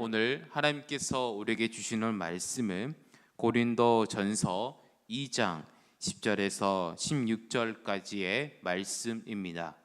오늘 하나님께서 우리에게 주시는 말씀은 고린도전서 2장 10절에서 16절까지의 말씀입니다.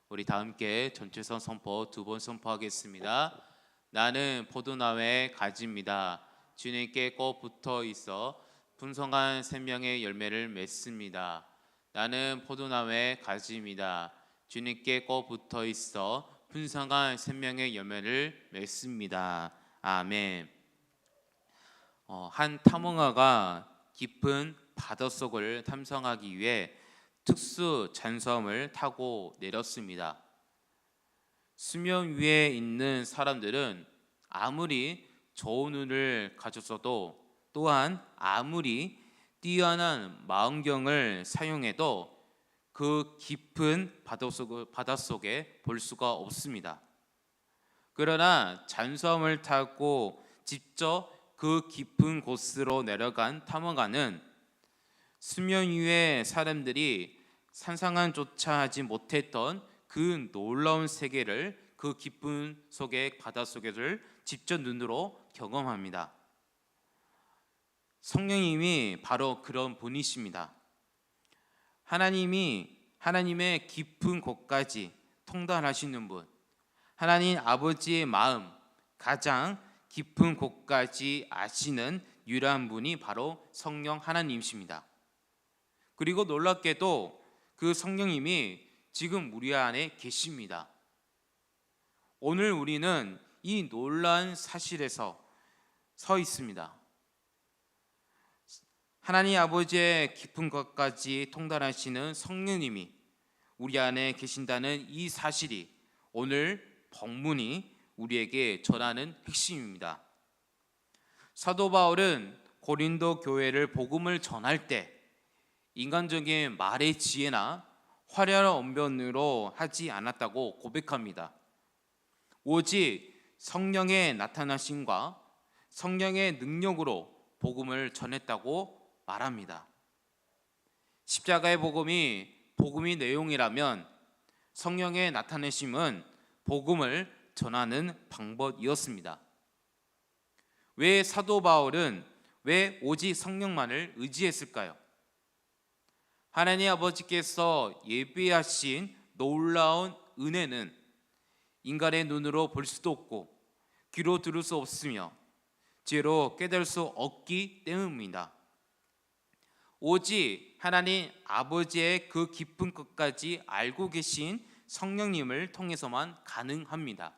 우리 다 함께 전체성 선포 두 번 선포하겠습니다. 나는 포도나무의 가지입니다. 주님께 꼭 붙어 있어 풍성한 생명의 열매를 맺습니다. 나는 포도나무의 가지입니다. 주님께 꼭 붙어 있어 풍성한 생명의 열매를 맺습니다. 아멘. 한 탐험가가 깊은 바닷속을 탐성하기 위해 특수 잔섬을 타고 내렸습니다. 수면 위에 있는 사람들은 아무리 좋은 눈을 가졌어도 또한 아무리 뛰어난 망원경을 사용해도 그 깊은 바닷속에 볼 수가 없습니다. 그러나 잔섬을 타고 직접 그 깊은 곳으로 내려간 탐험가는 수면 위의 사람들이 상상조차 하지 못했던 그 놀라운 세계를 그 깊은 속의 바닷속에를 직접 눈으로 경험합니다. 성령님이 바로 그런 분이십니다. 하나님의 깊은 곳까지 통달하시는 분, 하나님 아버지의 마음 가장 깊은 곳까지 아시는 유일한 분이 바로 성령 하나님이십니다. 그리고 놀랍게도 그 성령님이 지금 우리 안에 계십니다. 오늘 우리는 이 놀라운 사실에서 서 있습니다. 하나님 아버지의 깊은 것까지 통달하시는 성령님이 우리 안에 계신다는 이 사실이 오늘 본문이 우리에게 전하는 핵심입니다. 사도 바울은 고린도 교회를 복음을 전할 때 인간적인 말의 지혜나 화려한 언변으로 하지 않았다고 고백합니다. 오직 성령의 나타나심과 성령의 능력으로 복음을 전했다고 말합니다. 십자가의 복음이 내용이라면 성령의 나타내심은 복음을 전하는 방법이었습니다. 왜 사도 바울은 왜 오직 성령만을 의지했을까요? 하나님 아버지께서 예비하신 놀라운 은혜는 인간의 눈으로 볼 수도 없고 귀로 들을 수 없으며 지혜로 깨달을 수 없기 때문입니다. 오직 하나님 아버지의 그 깊은 끝까지 알고 계신 성령님을 통해서만 가능합니다.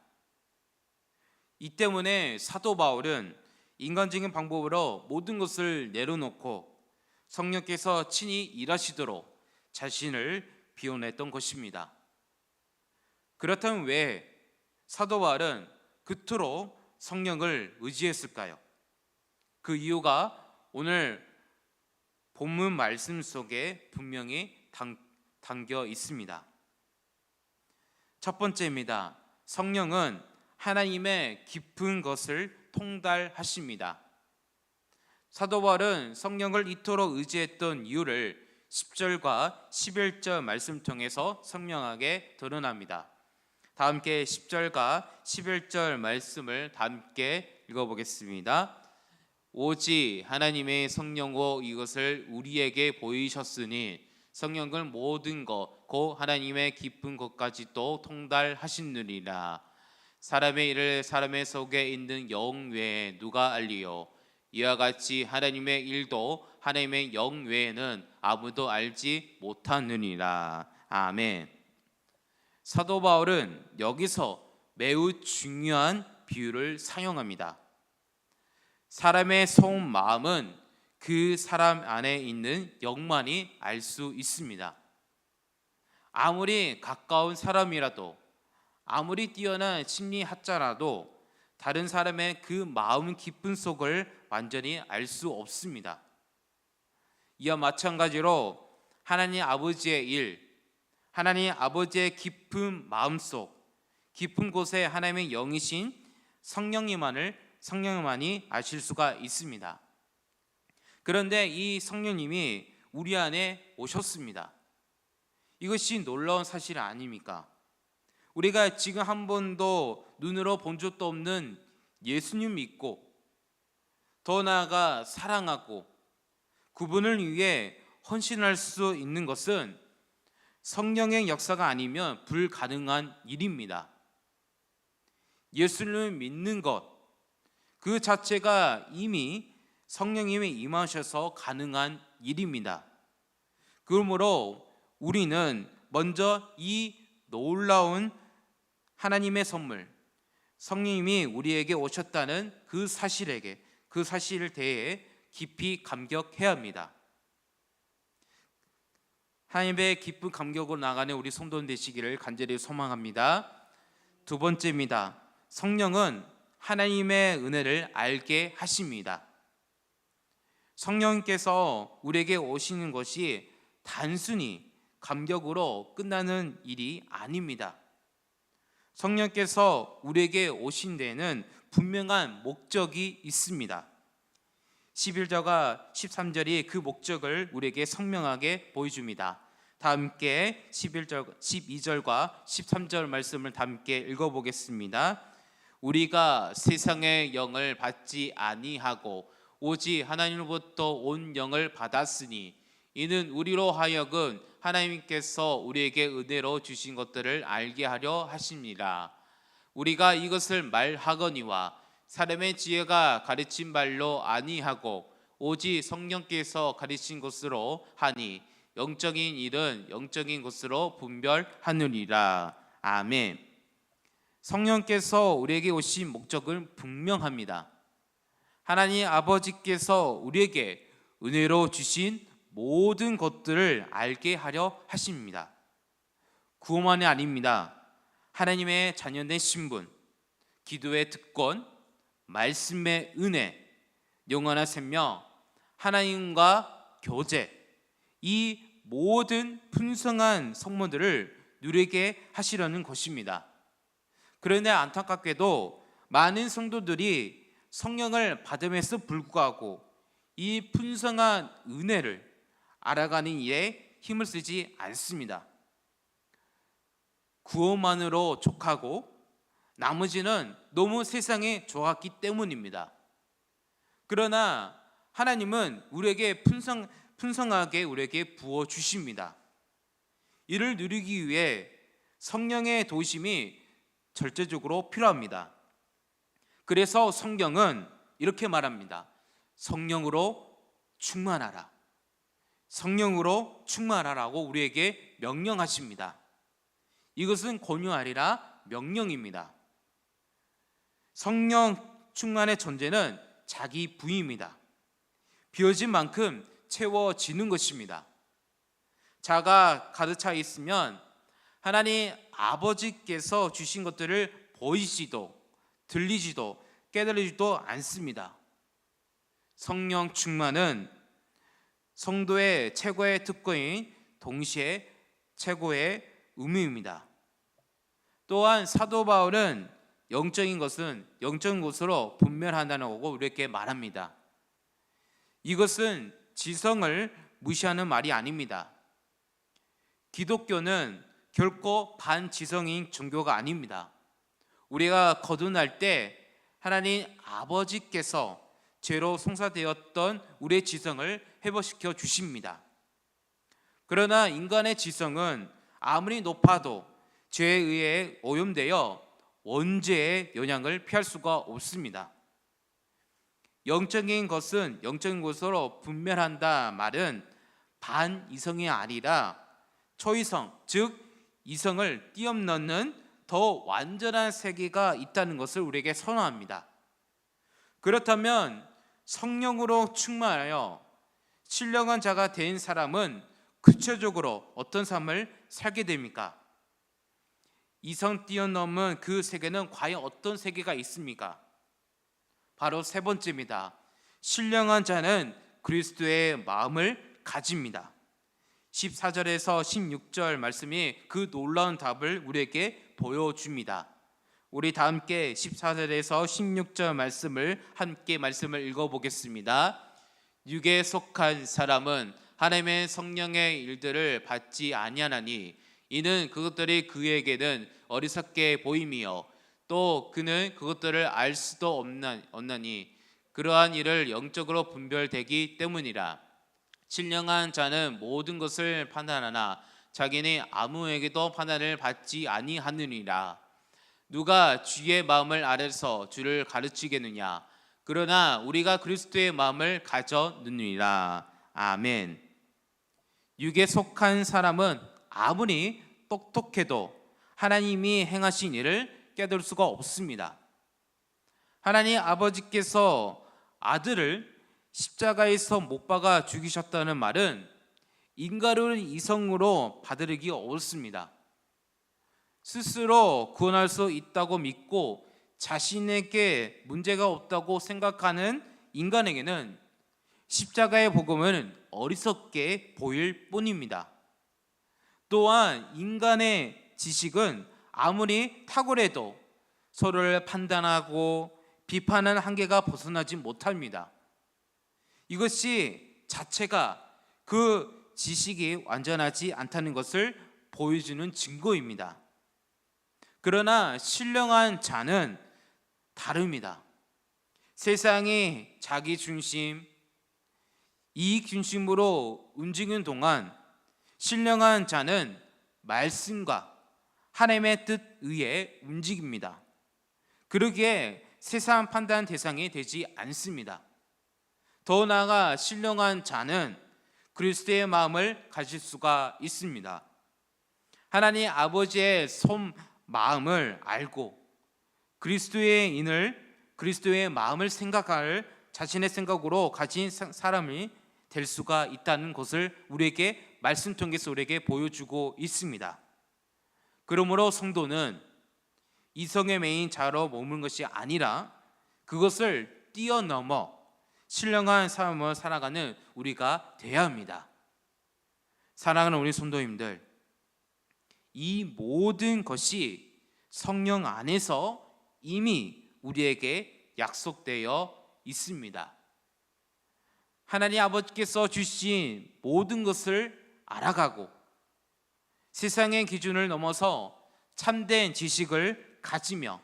이 때문에 사도 바울은 인간적인 방법으로 모든 것을 내려놓고 성령께서 친히 일하시도록 자신을 비워냈던 것입니다. 그렇다면 왜 사도 바울은 그토록 성령을 의지했을까요? 그 이유가 오늘 본문 말씀 속에 분명히 담겨 있습니다. 첫 번째입니다. 성령은 하나님의 깊은 것을 통달하십니다. 사도 바울은 성령을 이토록 의지했던 이유를 10절과 11절 말씀 통해서 선명하게 드러납니다. 다 함께 10절과 11절 말씀을 다 함께 읽어보겠습니다. 오직 하나님의 성령으로 이것을 우리에게 보이셨으니 성령은 모든 것 곧 하나님의 깊은 것까지도 통달하시느니라. 사람의 일을 사람의 속에 있는 영 외에 누가 알리요? 이와 같이 하나님의 일도 하나님의 영 외에는 아무도 알지 못하느니라. 아멘. 사도 바울은 여기서 매우 중요한 비유를 사용합니다. 사람의 속마음은 그 사람 안에 있는 영만이 알 수 있습니다. 아무리 가까운 사람이라도 아무리 뛰어난 심리학자라도 다른 사람의 그 마음 깊은 속을 완전히 알 수 없습니다. 이와 마찬가지로 하나님 아버지의 일, 하나님 아버지의 깊은 마음속, 깊은 곳에 하나님의 영이신 성령님만이 아실 수가 있습니다. 그런데 이 성령님이 우리 안에 오셨습니다. 이것이 놀라운 사실 아닙니까? 우리가 지금 한 번도 눈으로 본 적도 없는 예수님 믿고 더 나아가 사랑하고 그분을 위해 헌신할 수 있는 것은 성령의 역사가 아니면 불가능한 일입니다. 예수님을 믿는 것 그 자체가 이미 성령님이 임하셔서 가능한 일입니다. 그러므로 우리는 먼저 이 놀라운 하나님의 선물, 성령님이 우리에게 오셨다는 그 사실을 대해 깊이 감격해야 합니다. 하나님의 기쁜 감격으로 나가는 우리 성도들 되시기를 간절히 소망합니다. 두 번째입니다. 성령은 하나님의 은혜를 알게 하십니다. 성령께서 우리에게 오시는 것이 단순히 감격으로 끝나는 일이 아닙니다. 성령께서 우리에게 오신 데에는 분명한 목적이 있습니다. 11절과 13절이 그 목적을 우리에게 선명하게 보여줍니다. 다 함께 12절과 13절 말씀을 다 함께 읽어보겠습니다. 우리가 세상의 영을 받지 아니하고 오직 하나님으로부터 온 영을 받았으니 이는 우리로 하여금 하나님께서 우리에게 은혜로 주신 것들을 알게 하려 하십니다. 우리가 이것을 말하거니와 사람의 지혜가 가르친 말로 아니하고 오직 성령께서 가르친 것으로 하니 영적인 일은 영적인 것으로 분별하느니라. 아멘. 성령께서 우리에게 오신 목적은 분명합니다. 하나님 아버지께서 우리에게 은혜로 주신 모든 것들을 알게 하려 하십니다. 구원만이 아닙니다. 하나님의 자녀된 신분, 기도의 특권, 말씀의 은혜, 영원한 생명, 하나님과 교제, 이 모든 풍성한 성문들을 누리게 하시려는 것입니다. 그런데 안타깝게도 많은 성도들이 성령을 받음에도 불구하고 이 풍성한 은혜를 알아가는 일에 힘을 쓰지 않습니다. 구원만으로 족하고 나머지는 너무 세상에 좋았기 때문입니다. 그러나 하나님은 우리에게 풍성하게 우리에게 부어주십니다. 이를 누리기 위해 성령의 도우심이 절대적으로 필요합니다. 그래서 성경은 이렇게 말합니다. 성령으로 충만하라. 성령으로 충만하라고 우리에게 명령하십니다. 이것은 권유 아니라 명령입니다. 성령 충만의 존재는 자기 부입니다. 비워진 만큼 채워지는 것입니다. 자가 가득 차 있으면 하나님 아버지께서 주신 것들을 보이지도 들리지도 깨달지도 않습니다. 성령 충만은 성도의 최고의 특권인 동시에 최고의 의무입니다. 또한 사도 바울은 영적인 것은 영적인 것으로 분별한다는 거고 우리에게 말합니다. 이것은 지성을 무시하는 말이 아닙니다. 기독교는 결코 반지성인 종교가 아닙니다. 우리가 거듭날 때 하나님 아버지께서 죄로 송사되었던 우리의 지성을 회복시켜 주십니다. 그러나 인간의 지성은 아무리 높아도 죄에 의해 오염되어 원죄의 영향을 피할 수가 없습니다. 영적인 것은 영적인 것으로 분별한다 말은 반이성이 아니라 초이성, 즉 이성을 뛰어넘는 더 완전한 세계가 있다는 것을 우리에게 선언합니다. 그렇다면 성령으로 충만하여 신령한 자가 된 사람은 구체적으로 어떤 삶을 살게 됩니까? 이성 뛰어넘은 그 세계는 과연 어떤 세계가 있습니까? 바로 세 번째입니다. 신령한 자는 그리스도의 마음을 가집니다. 14절에서 16절 말씀이 그 놀라운 답을 우리에게 보여줍니다. 우리 다 함께 14절에서 16절 말씀을 읽어보겠습니다. 육에 속한 사람은 하나님의 성령의 일들을 받지 아니하나니 이는 그것들이 그에게는 어리석게 보임이요 또 그는 그것들을 알 수도 없나니 그러한 일을 영적으로 분별되기 때문이라. 신령한 자는 모든 것을 판단하나 자기는 아무에게도 판단을 받지 아니하느니라. 누가 주의 마음을 알아서 주를 가르치겠느냐? 그러나 우리가 그리스도의 마음을 가졌느니라. 아멘. 육에 속한 사람은 아무리 똑똑해도 하나님이 행하신 일을 깨달을 수가 없습니다. 하나님 아버지께서 아들을 십자가에서 못 박아 죽이셨다는 말은 인간을 이성으로 받아들이기 어렵습니다. 스스로 구원할 수 있다고 믿고 자신에게 문제가 없다고 생각하는 인간에게는 십자가의 복음은 어리석게 보일 뿐입니다. 또한 인간의 지식은 아무리 탁월해도 서로를 판단하고 비판하는 한계가 벗어나지 못합니다. 이것이 자체가 그 지식이 완전하지 않다는 것을 보여주는 증거입니다. 그러나 신령한 자는 다릅니다. 세상이 자기 중심, 이익 중심으로 움직이는 동안 신령한 자는 말씀과 하나님의 뜻 의에 움직입니다. 그러기에 세상 판단 대상이 되지 않습니다. 더 나아가 신령한 자는 그리스도의 마음을 가질 수가 있습니다. 하나님 아버지의 마음을 알고 그리스도의 마음을 생각할 자신의 생각으로 가진 사람이 될 수가 있다는 것을 우리에게 말씀 통해서 우리에게 보여주고 있습니다. 그러므로 성도는 이성의 매인 자로 머무는 것이 아니라 그것을 뛰어넘어 신령한 삶을 살아가는 우리가 되어야 합니다. 사랑하는 우리 성도님들, 이 모든 것이 성령 안에서 이미 우리에게 약속되어 있습니다. 하나님 아버지께서 주신 모든 것을 알아가고 세상의 기준을 넘어서 참된 지식을 가지며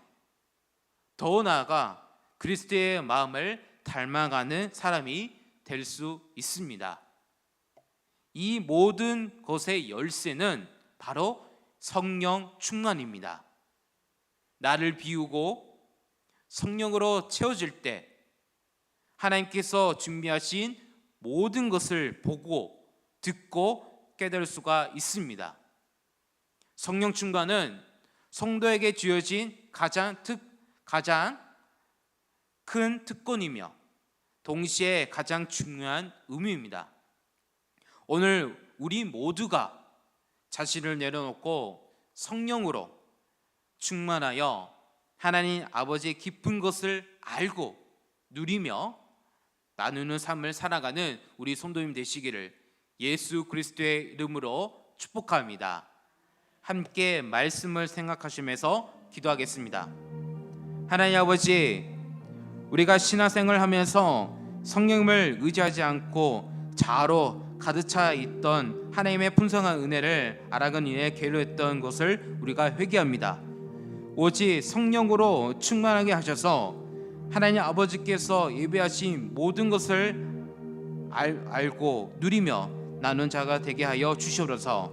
더 나아가 그리스도의 마음을 닮아가는 사람이 될 수 있습니다. 이 모든 것의 열쇠는 바로 성령 충만입니다. 나를 비우고 성령으로 채워질 때 하나님께서 준비하신 모든 것을 보고 듣고 깨달을 수가 있습니다. 성령 충만은 성도에게 주어진 가장 큰 특권이며 동시에 가장 중요한 의무입니다. 오늘 우리 모두가 자신을 내려놓고 성령으로 충만하여 하나님 아버지의 깊은 것을 알고 누리며 나누는 삶을 살아가는 우리 성도님 되시기를 예수 그리스도의 이름으로 축복합니다. 함께 말씀을 생각하시면서 기도하겠습니다. 하나님 아버지, 우리가 신앙생활을 하면서 성령을 의지하지 않고 자아로 가득 차 있던 하나님의 풍성한 은혜를 알아간 이에 게을렀던 것을 우리가 회개합니다. 오직 성령으로 충만하게 하셔서 하나님 아버지께서 예배하신 모든 것을 알고 누리며 나눈 자가 되게 하여 주시옵소서.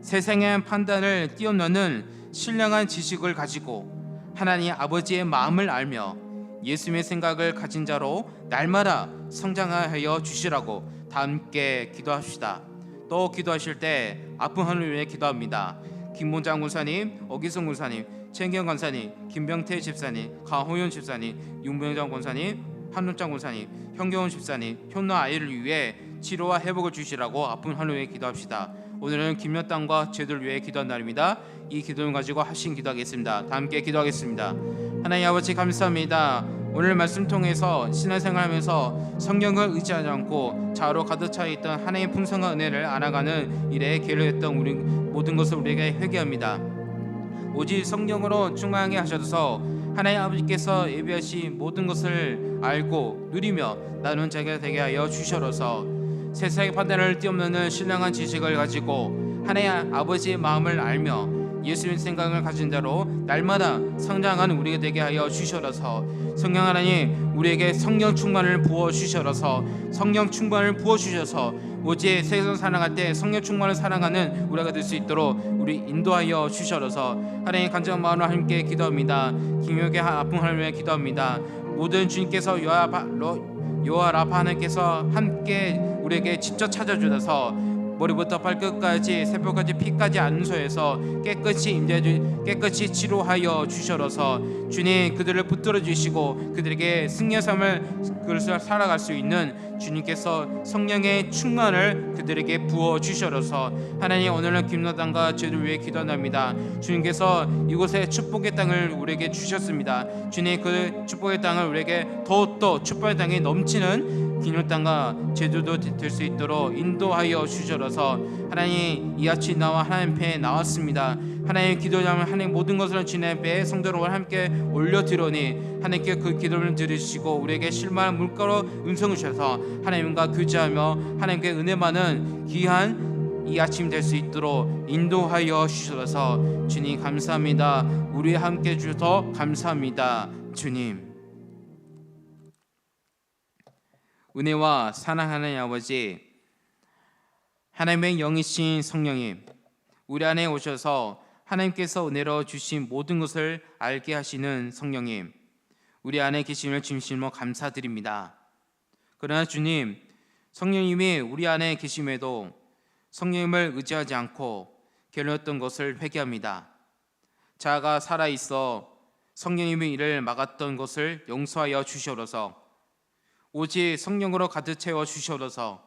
세상의 판단을 뛰어넘는 신령한 지식을 가지고 하나님 아버지의 마음을 알며 예수님의 생각을 가진 자로 날마다 성장하여 주시라고 다 함께 기도합시다. 또 기도하실 때 아픈 하늘 위해 기도합니다. 김본장 권사님, 어기성 권사님, 최경 권사님, 김병태 집사님, 강호윤 집사님, 윤병장 권사님, 한문장 권사님, 현경훈 집사님, 현노 아이를 위해 치료와 회복을 주시라고 아픈 하늘 위해 기도합시다. 오늘은 김여땅과 제들 위해 기도한 날입니다. 이 기도를 가지고 하신 기도하겠습니다. 다 함께 기도하겠습니다. 하나님 아버지 감사합니다. 오늘 말씀 통해서 신앙생활하면서 성령을 의지하지 않고 자아로 가득 차 있던 하나님의 풍성한 은혜를 알아가는 일에 게을렀던 우리 모든 것을 우리에게 회개합니다. 오직 성령으로 충만하게 하셔서 하나님 아버지께서 예비하신 모든 것을 알고 누리며 나눈 자가 되게 하여 주셔서 세상의 판단을 뛰어넘는 신령한 지식을 가지고 하나님 아버지의 마음을 알며 예수님 생각을 가진 대로 날마다 성장하는 우리가 되게 하여 주시어서 성령 하나님 우리에게 성령 충만을 부어 주시어서 성령 충만을 부어 주셔서 오직 세상 살아갈 때 성령 충만을 사랑하는 우리가 될 수 있도록 우리 인도하여 주시어서 하나님 간절한 마음으로 하나님께 기도합니다. 김용의 아픔 하나님께 기도합니다. 모든 주님께서 여호와 라파 하나님께서 함께 우리에게 직접 찾아주셔서 머리부터 발끝까지 세포까지 피까지 안수해서 깨끗이 치료하여 주셔서 주님 그들을 붙들어 주시고 그들에게 승리의 삶을 그것을 살아갈 수 있는 주님께서 성령의 충만을 그들에게 부어 주셔서 하나님 오늘은 김노당과 저희를 위해 기도합니다. 주님께서 이곳에 축복의 땅을 우리에게 주셨습니다. 주님 그 축복의 땅을 우리에게 더욱더 축복의 땅이 넘치는 기념 땅과 제주도 될 수 있도록 인도하여 주셔서 하나님 이 아침 나와 하나님 앞에 나왔습니다. 하나님 기도하면 하나님 모든 것을 주님 앞에 성도로 함께 올려드리니 하나님께 그 기도를 들으시고 우리에게 실만한 물가로 음성을 주셔서 하나님과 교제하며 하나님께 은혜 많은 귀한 이 아침 될 수 있도록 인도하여 주셔서 주님 감사합니다. 우리 함께 주셔서 감사합니다. 주님 은혜와 사랑하는 아버지 하나님의 영이신 성령님 우리 안에 오셔서 하나님께서 은혜로 주신 모든 것을 알게 하시는 성령님 우리 안에 계심을 진심으로 감사드립니다. 그러나 주님 성령님이 우리 안에 계심에도 성령님을 의지하지 않고 게을렀던 것을 회개합니다. 자아가 살아있어 성령님의 일을 막았던 것을 용서하여 주시옵소서. 오직 성령으로 가득 채워 주시옵소서.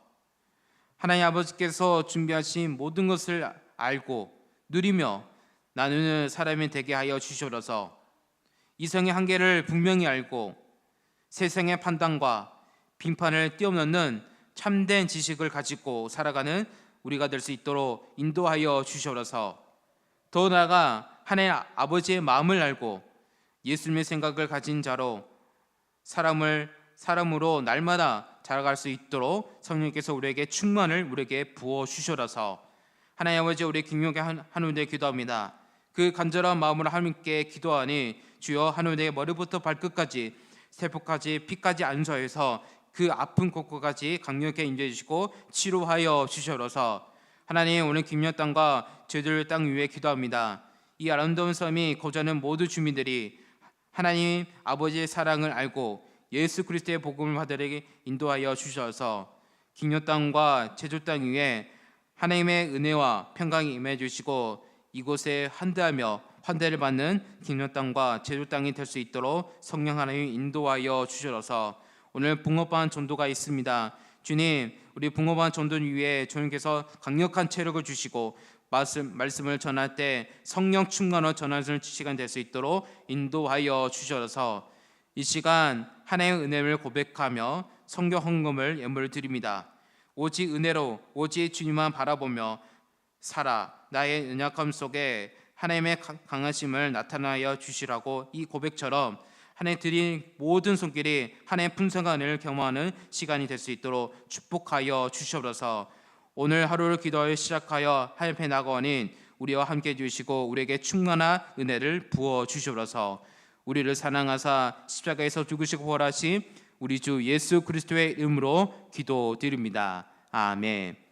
하나님 아버지께서 준비하신 모든 것을 알고 누리며 나누는 사람이 되게 하여 주시옵소서. 이성의 한계를 분명히 알고 세상의 판단과 빙판을 뛰어넘는 참된 지식을 가지고 살아가는 우리가 될 수 있도록 인도하여 주시옵소서. 더 나아가 하나님 아버지의 마음을 알고 예수님의 생각을 가진 자로 사람으로 날마다 자라갈 수 있도록 성령께서 우리에게 충만을 우리에게 부어 주셔서 하나님 아버지 우리 김용기 하나님께 기도합니다. 그 간절한 마음으로 하나님께 기도하니 주여 하나님의 머리부터 발끝까지 세포까지 피까지 안수해서 그 아픈 곳까지 강력하게 임재해 주시고 치료하여 주셔서 하나님 오늘 김용 땅과 저희들 땅 위에 기도합니다. 이 아름다운 섬이 거주하는 모든 주민들이 하나님 아버지의 사랑을 알고 예수 그리스도의 복음을 받으려게 인도하여 주셔서 김용 땅과 제주 땅 위에 하나님의 은혜와 평강이 임해 주시고 이곳에 환대하며 환대를 받는 김용 땅과 제주 땅이 될 수 있도록 성령 하나님 인도하여 주셔서 오늘 붕어반 전도가 있습니다. 주님 우리 붕어반 전도 위에 주님께서 강력한 체력을 주시고 말씀을 전할 때 성령 충만으로 전하는 시간 될 수 있도록 인도하여 주셔서 이 시간 하나님의 은혜를 고백하며 성경 헌금을 예물을 드립니다. 오직 은혜로 오직 주님만 바라보며 살아 나의 연약함 속에 하나님의 강하심을 나타나여 주시라고 이 고백처럼 하나님 드린 모든 손길이 하나님의 풍성한 은혜를 경험하는 시간이 될 수 있도록 축복하여 주시옵소서. 오늘 하루를 기도하여 시작하여 하나님 앞에 나가오니 우리와 함께 해주시고 우리에게 충만한 은혜를 부어 주시옵소서. 우리를 사랑하사 십자가에서 죽으시고 부활하신 우리 주 예수 그리스도의 이름으로 기도드립니다. 아멘.